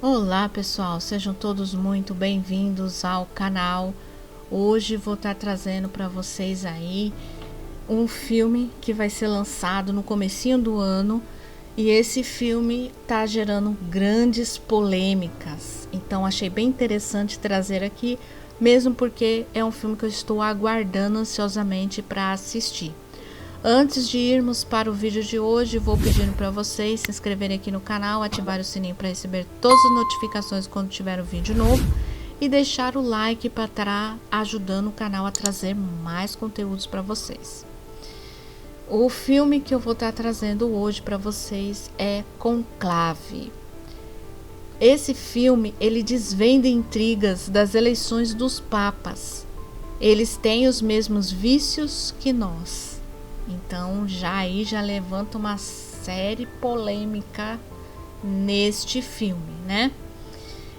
Olá pessoal, sejam todos muito bem-vindos ao canal. Hoje vou estar trazendo para vocês aí um filme que vai ser lançado no comecinho do ano e esse filme está gerando grandes polêmicas. Então achei bem interessante trazer aqui, mesmo porque é um filme que eu estou aguardando ansiosamente para assistir. Antes de irmos para o vídeo de hoje, vou pedindo para vocês se inscreverem aqui no canal, ativar o sininho para receber todas as notificações quando tiver um vídeo novo e deixar o like para estar ajudando o canal a trazer mais conteúdos para vocês. O filme que eu vou estar trazendo hoje para vocês é Conclave. Esse filme, ele desvenda intrigas das eleições dos papas. Eles têm os mesmos vícios que nós. Então já levanta uma série polêmica neste filme, né?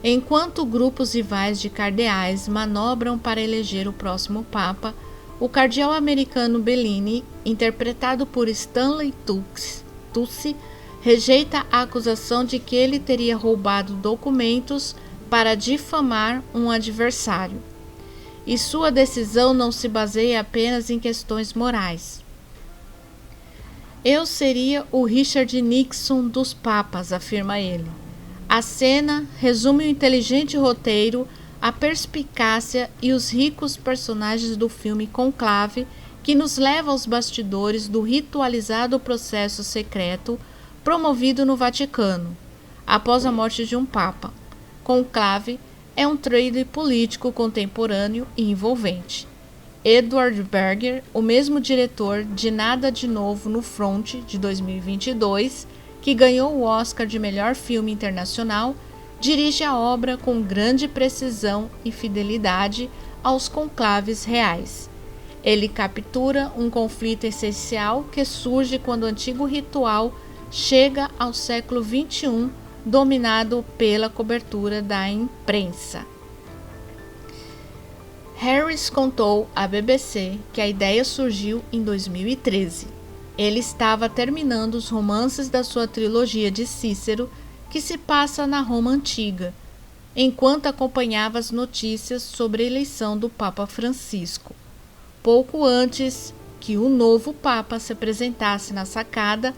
Enquanto grupos rivais de cardeais manobram para eleger o próximo papa, o cardeal americano Bellini, interpretado por Stanley Tucci, rejeita a acusação de que ele teria roubado documentos para difamar um adversário. E sua decisão não se baseia apenas em questões morais. Eu seria o Richard Nixon dos papas, afirma ele. A cena resume o inteligente roteiro, a perspicácia e os ricos personagens do filme Conclave, que nos leva aos bastidores do ritualizado processo secreto promovido no Vaticano, após a morte de um papa. Conclave é um thriller político contemporâneo e envolvente. Edward Berger, o mesmo diretor de Nada de Novo no Front, de 2022, que ganhou o Oscar de melhor filme internacional, dirige a obra com grande precisão e fidelidade aos conclaves reais. Ele captura um conflito essencial que surge quando o antigo ritual chega ao século XXI, dominado pela cobertura da imprensa. Harris contou à BBC que a ideia surgiu em 2013. Ele estava terminando os romances da sua trilogia de Cícero, que se passa na Roma Antiga, enquanto acompanhava as notícias sobre a eleição do Papa Francisco. Pouco antes que o novo Papa se apresentasse na sacada,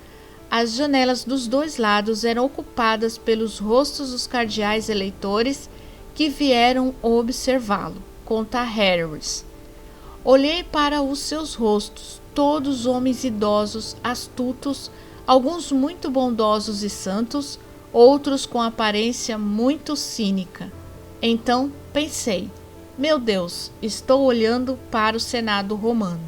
as janelas dos dois lados eram ocupadas pelos rostos dos cardeais eleitores que vieram observá-lo. Conta Harris. Olhei para os seus rostos, todos homens idosos, astutos, alguns muito bondosos e santos, outros com aparência muito cínica. Então pensei, meu Deus, estou olhando para o Senado romano.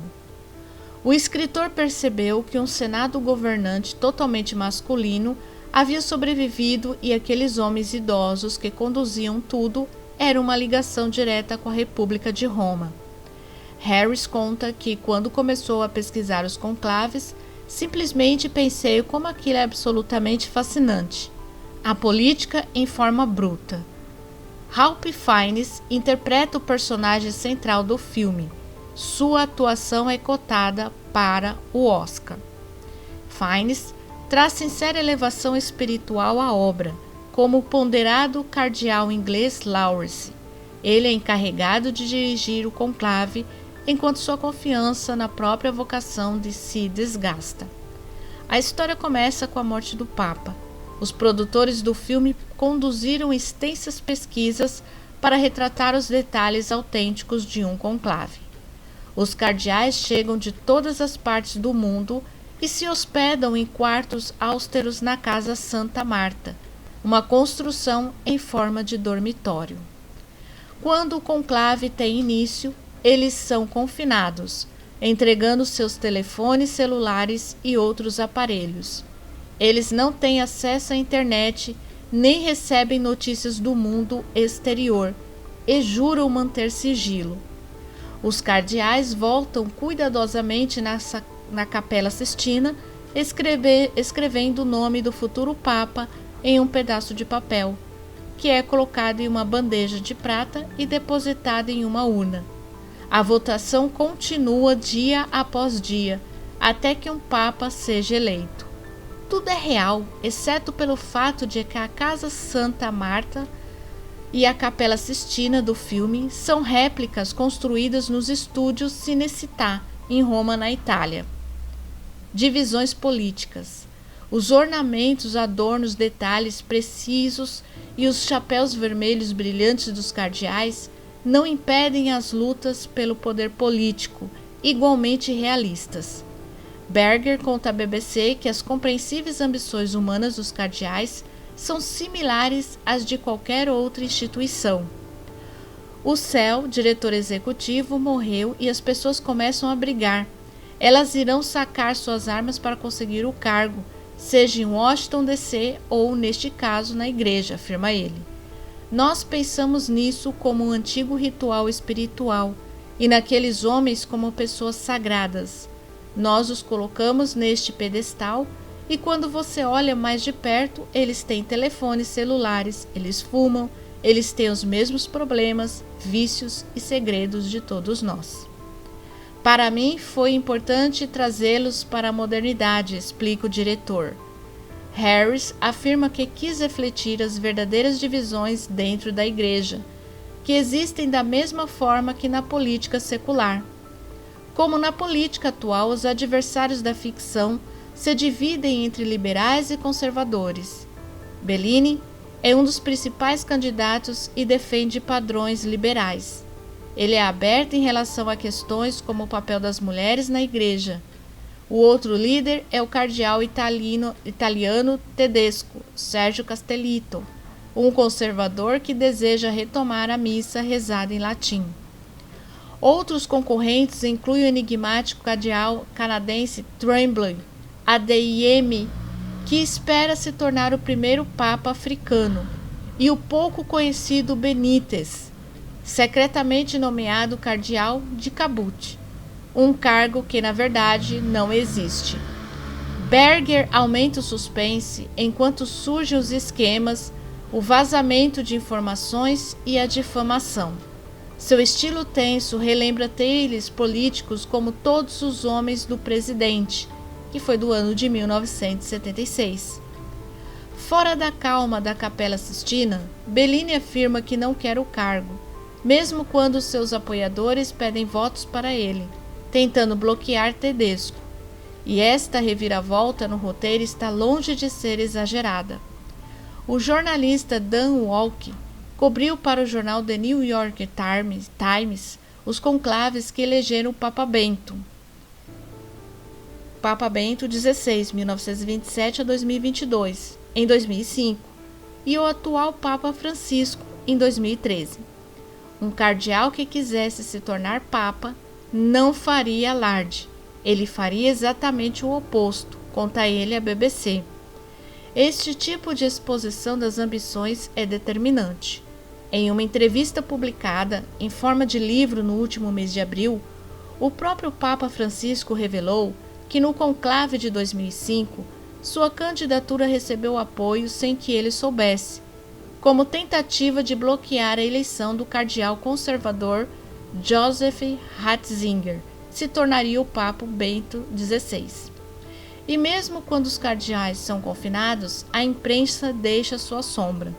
O escritor percebeu que um Senado governante totalmente masculino havia sobrevivido e aqueles homens idosos que conduziam tudo era uma ligação direta com a República de Roma. Harris conta que, quando começou a pesquisar os conclaves, simplesmente pensei como aquilo é absolutamente fascinante. A política em forma bruta. Ralph Fiennes interpreta o personagem central do filme. Sua atuação é cotada para o Oscar. Fiennes traz sincera elevação espiritual à obra, como o ponderado cardeal inglês Lawrence. Ele é encarregado de dirigir o conclave, enquanto sua confiança na própria vocação se desgasta. A história começa com a morte do Papa. Os produtores do filme conduziram extensas pesquisas para retratar os detalhes autênticos de um conclave. Os cardeais chegam de todas as partes do mundo e se hospedam em quartos austeros na Casa Santa Marta, uma construção em forma de dormitório. Quando o conclave tem início, eles são confinados, entregando seus telefones celulares e outros aparelhos. Eles não têm acesso à internet, nem recebem notícias do mundo exterior e juram manter sigilo. Os cardeais voltam cuidadosamente na Capela Sistina, escrevendo o nome do futuro Papa em um pedaço de papel, que é colocado em uma bandeja de prata e depositado em uma urna. A votação continua dia após dia, até que um Papa seja eleito. Tudo é real, exceto pelo fato de que a Casa Santa Marta e a Capela Sistina do filme são réplicas construídas nos estúdios Cinecittà, em Roma, na Itália. Divisões políticas. Os ornamentos, adornos, detalhes precisos e os chapéus vermelhos brilhantes dos cardeais não impedem as lutas pelo poder político, igualmente realistas. Berger conta à BBC que as compreensíveis ambições humanas dos cardeais são similares às de qualquer outra instituição. O Cell, diretor executivo, morreu e as pessoas começam a brigar. Elas irão sacar suas armas para conseguir o cargo, seja em Washington DC ou, neste caso, na igreja, afirma ele. Nós pensamos nisso como um antigo ritual espiritual e naqueles homens como pessoas sagradas. Nós os colocamos neste pedestal e quando você olha mais de perto, eles têm telefones celulares, eles fumam, eles têm os mesmos problemas, vícios e segredos de todos nós. Para mim, foi importante trazê-los para a modernidade, explica o diretor. Harris afirma que quis refletir as verdadeiras divisões dentro da igreja, que existem da mesma forma que na política secular. Como na política atual, os adversários da ficção se dividem entre liberais e conservadores. Bellini é um dos principais candidatos e defende padrões liberais. Ele é aberto em relação a questões como o papel das mulheres na igreja. O outro líder é o cardeal italiano tedesco, Sergio Castellitto, um conservador que deseja retomar a missa rezada em latim. Outros concorrentes incluem o enigmático cardeal canadense Tremblay, ADIM, que espera se tornar o primeiro papa africano, e o pouco conhecido Benítez, secretamente nomeado cardeal de Cabut, um cargo que na verdade não existe. Berger aumenta o suspense enquanto surgem os esquemas, o vazamento de informações e a difamação. Seu estilo tenso relembra thrillers políticos como Todos os Homens do Presidente, que foi do ano de 1976. Fora da calma da Capela Sistina, Bellini afirma que não quer o cargo, mesmo quando seus apoiadores pedem votos para ele, tentando bloquear Tedesco. E esta reviravolta no roteiro está longe de ser exagerada. O jornalista Dan Walke cobriu para o jornal The New York Times os conclaves que elegeram o Papa Bento XVI, 1927 a 2022, em 2005, e o atual Papa Francisco, em 2013. Um cardeal que quisesse se tornar Papa não faria alarde, ele faria exatamente o oposto, conta ele à BBC. Este tipo de exposição das ambições é determinante. Em uma entrevista publicada em forma de livro no último mês de abril, o próprio Papa Francisco revelou que no conclave de 2005, sua candidatura recebeu apoio sem que ele soubesse, como tentativa de bloquear a eleição do cardeal conservador Joseph Ratzinger, se tornaria o Papa Bento XVI. E mesmo quando os cardeais são confinados, a imprensa deixa sua sombra.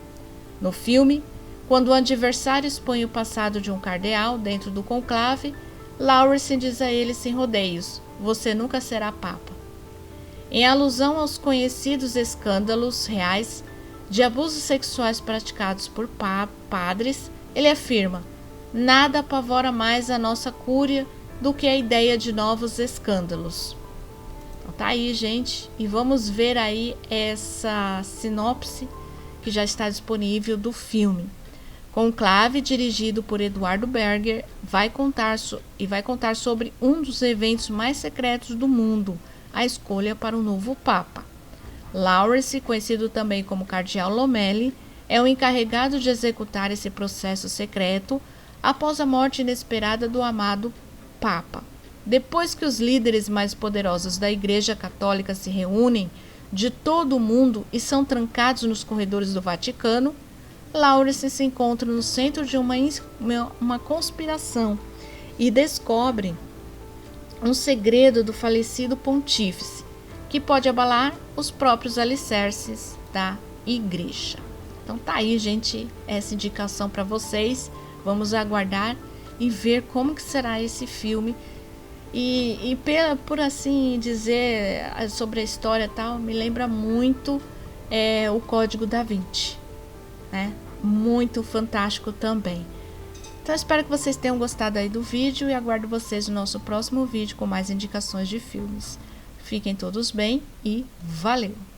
No filme, quando o adversário expõe o passado de um cardeal dentro do conclave, Lawrence diz a ele sem rodeios: "Você nunca será Papa." Em alusão aos conhecidos escândalos reais de abusos sexuais praticados por padres, ele afirma: "Nada apavora mais a nossa cúria do que a ideia de novos escândalos." Então tá aí, gente, e vamos ver aí essa sinopse que já está disponível do filme. Conclave, dirigido por Eduardo Berger, vai contar sobre um dos eventos mais secretos do mundo, a escolha para o novo Papa. Lawrence, conhecido também como Cardeal Lomelli, é o encarregado de executar esse processo secreto após a morte inesperada do amado Papa. Depois que os líderes mais poderosos da Igreja Católica se reúnem de todo o mundo e são trancados nos corredores do Vaticano, Lawrence se encontra no centro de uma conspiração e descobre um segredo do falecido pontífice, que pode abalar os próprios alicerces da igreja. Então tá aí, gente, essa indicação para vocês. Vamos aguardar e ver como que será esse filme. E por assim dizer, sobre a história e tal, me lembra muito o Código da Vinci, né? Muito fantástico também. Então espero que vocês tenham gostado aí do vídeo e aguardo vocês no nosso próximo vídeo com mais indicações de filmes. Fiquem todos bem e valeu!